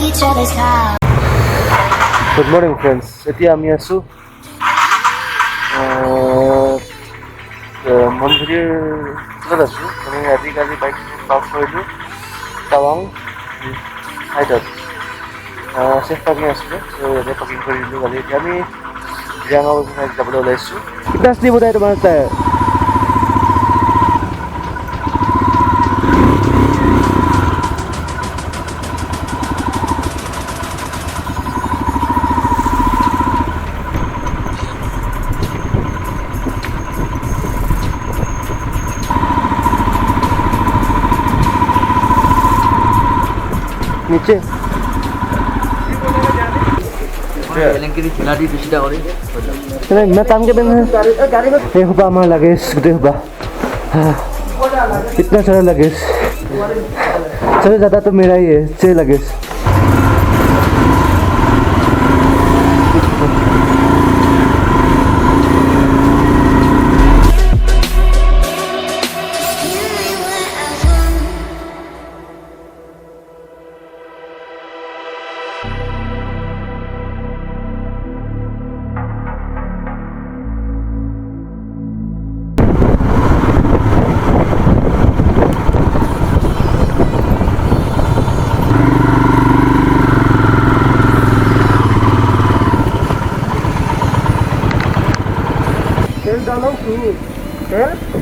each other's car. Good morning, friends. এতিয়া আমি আছো মন্দিৰ ওচৰত আছো। আমি আজিকালি বাইক পাৰ্ক কৰিলোঁ টাৱাং হাইটত চেফ পাৰ্কিং আছিলে, চ' ইয়াতে পাৰ্কিং কৰি দিলোঁ গাড়ী। এতিয়া আমি জিৰাঙা যাবলৈ ওলাইছোঁ। কিমান স্লিপ উঠাই তোমাৰ টায়াৰ नीचे मैं काम के बिना ये हुआ हमारा लगेज गोटे हुआ इतना सारा लगेज सबसे ज़्यादा तो मेरा ही है 6 लगेज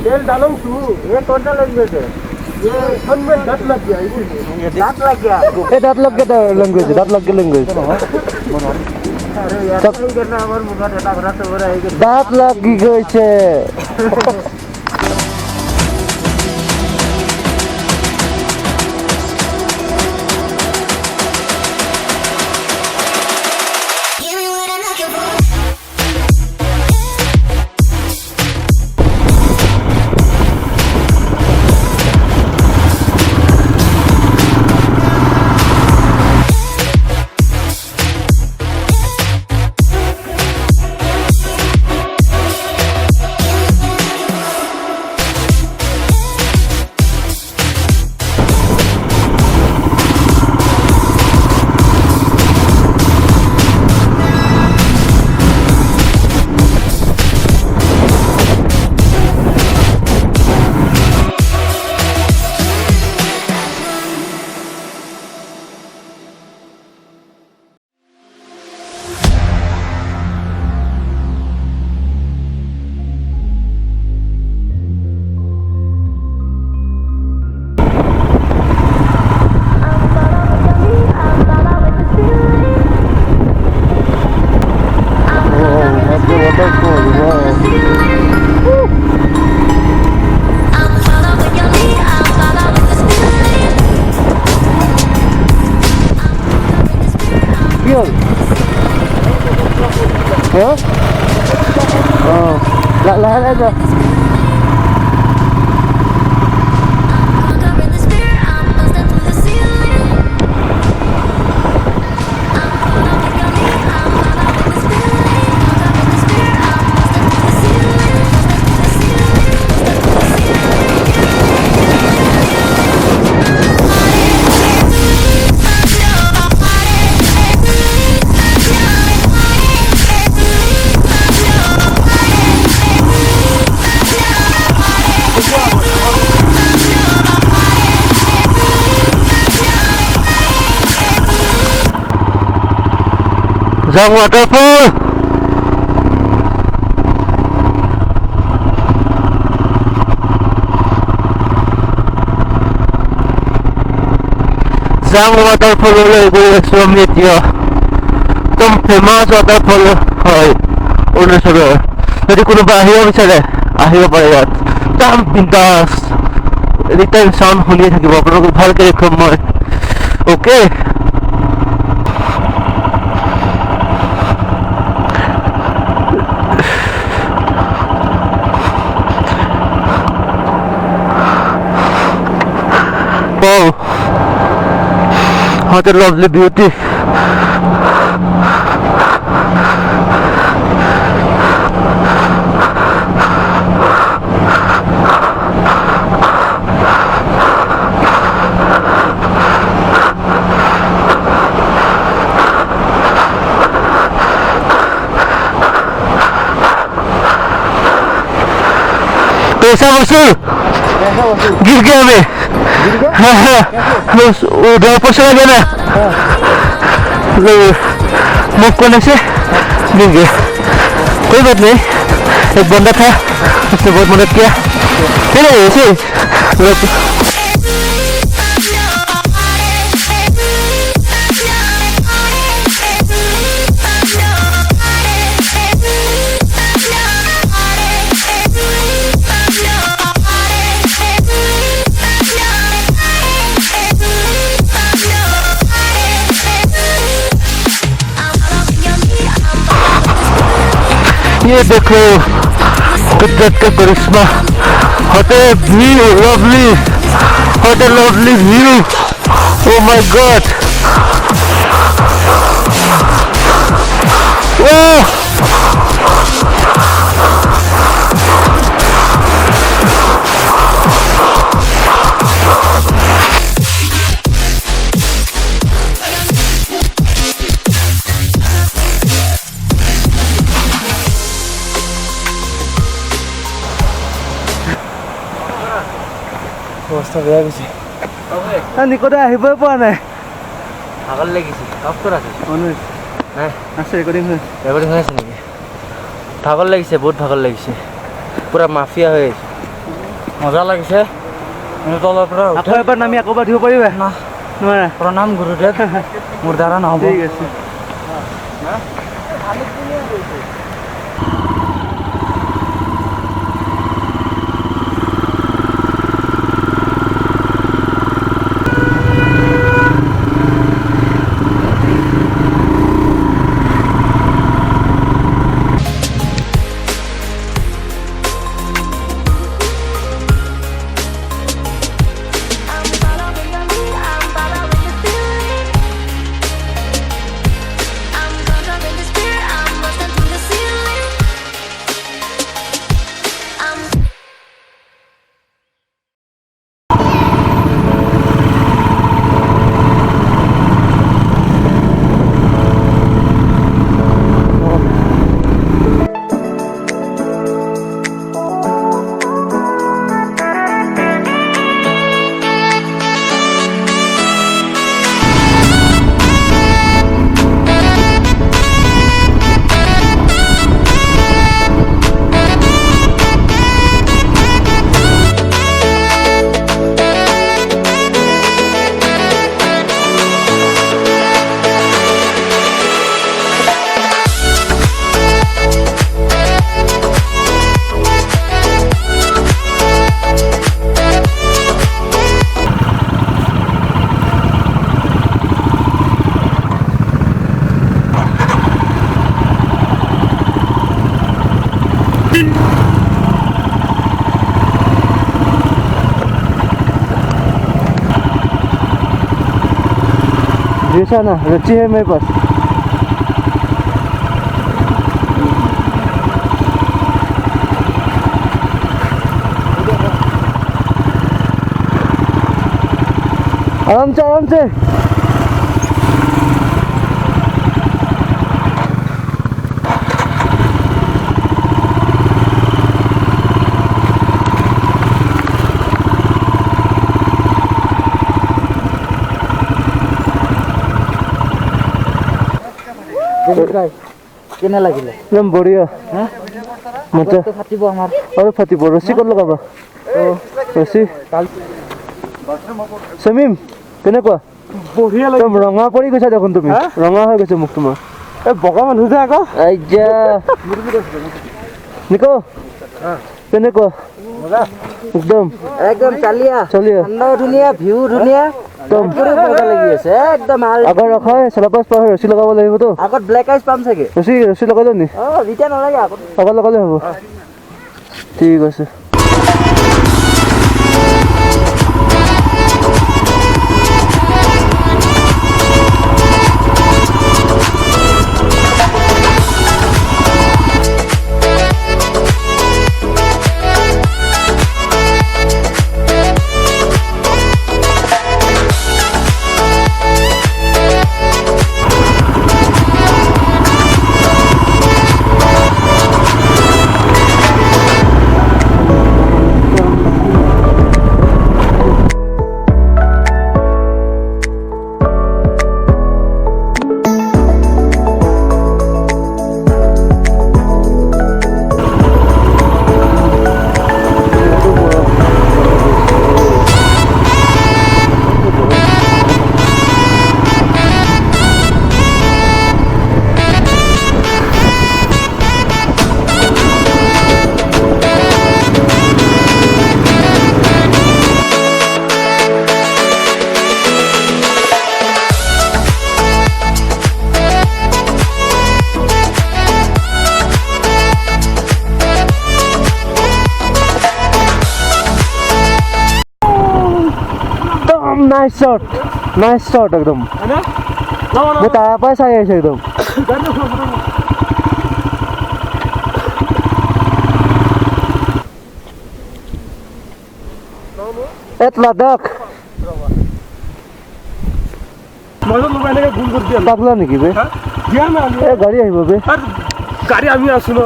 तेल डालो ये टोटल लग गया ये सन में दांत लग गया इसीलिए दांत लग गया ए दांत लग गया लैंग्वेज दांत लग गया लैंग्वेज अरे यार नहीं करना हमार मुखा डेटा भरा तो हो रहा है दांत लग गई छे lahat aja Zang waterfall Zang waterfall ulit guys media একদম ফেমাস waterfall হয় অৰুণাচলৰ যদি কোনোবা আহিব বিচাৰে আহিব পাৰে ইয়াত একদম বিন্দাছ এনিটাইম সাউণ্ড শুনি থাকিব আপোনালোকক ভালকে দেখুৱাম মই okay What a lovely beauty. ऐसा वसूल गिर गया मैं उधर ऊपर चला गया ना मुख करने से गिर गया कोई बात नहीं एक बंदा था उसने बहुत मदद किया नहीं ऐसे ये देखो कुदरत का करिश्मा what a view lovely what a lovely view oh my God oh অৱস্থা বেয়া গৈছে নিকটে আহিবই পৰা নাই ভাগৰ লাগিছে অফ কৰা নাই আছে ৰেকৰ্ডিং হৈ আছে নেকি ভাগৰ লাগিছে বহুত ভাগৰ লাগিছে পুৰা মাফিয়া হৈ আছে মজা লাগিছে তলৰ পৰা আকৌ এবাৰ নামি আকৌ এবাৰ দিব পাৰিবা না নোৱাৰা প্ৰণাম গুৰুদেৱ মোৰ দ্বাৰা নহ'ব ঠিক আছে जैसा ना रची है मेरे पास आराम से কেনে লাগিলে একদম বঢ়িয়া মজা ফাটিব আমাৰ আৰু ফাটিব ৰছী ক'ত লগাবা ৰছী সমীম কেনেকুৱা বঢ়িয়া লাগে ৰঙা পৰি গৈছা দেখোন তুমি ৰঙা হৈ গৈছে মুখ তোমাৰ এই বগা মানুহ যে আকৌ আইজা নিকো কেনেকুৱা একদম চালিয়া ঠাণ্ডাও ধুনীয়া ভিউ ধুনীয়া একদম মজা লাগি আছে একদম আগত ৰখাই চেলাপাছ পাৰ ৰছী লগাব লাগিবতো আগত ব্লেক আইচ পাম চাগে ৰছী লগাই লওঁ নি এতিয়া নালাগে আগত লগালে হ'ব ঠিক আছে একদম নাইস শট একদম মই তাৰ পৰাই চাই আহিছো একদম এত লাডাখ পাগলা নেকি বে গাড়ী আহিব বে গাড়ী আমি আছো ন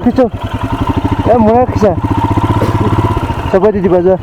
খিচো এ মোৰে খিচা চবে দি দিবা যোৱা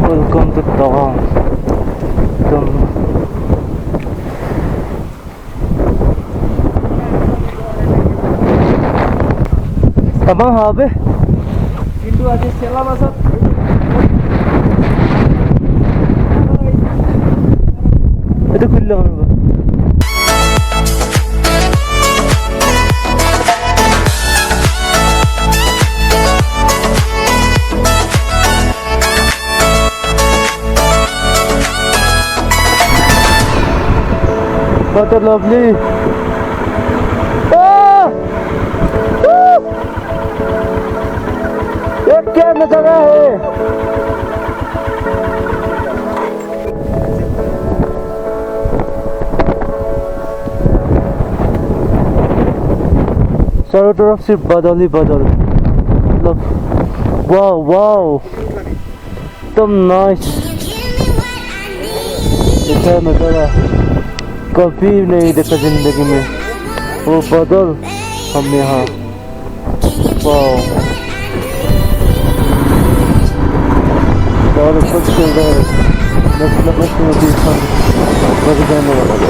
Welcome to Tawang. Tamang habe. কিন্তু আজি চেলা মাছত Itu খুললো আমার What a lovely. ये क्या नजारा है चारों तरफ सिर्फ बादल ही बादल मतलब वाओ वाओ एकदम नाइस ऐसा नजारा कभी नहीं देखा जिंदगी में वो बादल हम यहाँ वाओ और कुछ चल रहा है मतलब भी हम बच जाने वाला है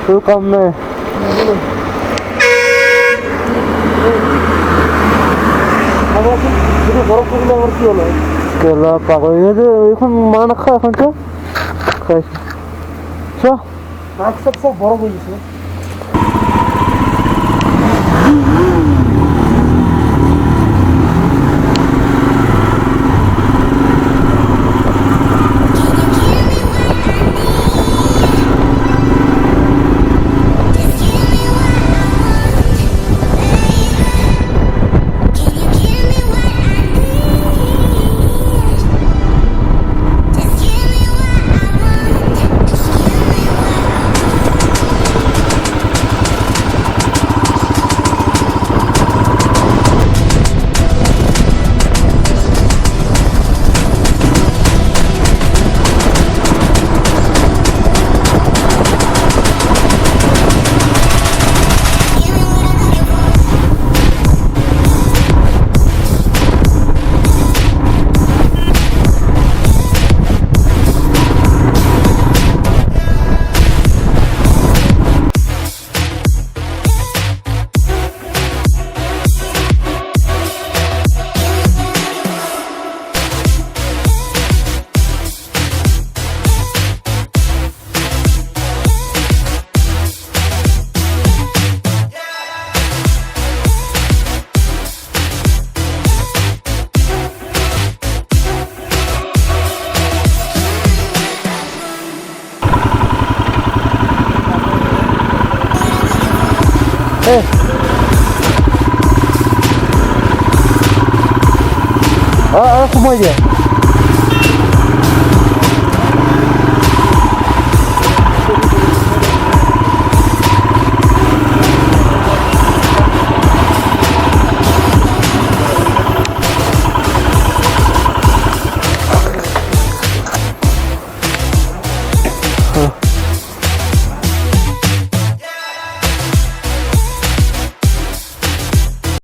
Tôi cầm này কেলা পাগল এখন মা নাখা এখন তো খাইছে সব বড় হয়ে গেছে সোমাই দিয়া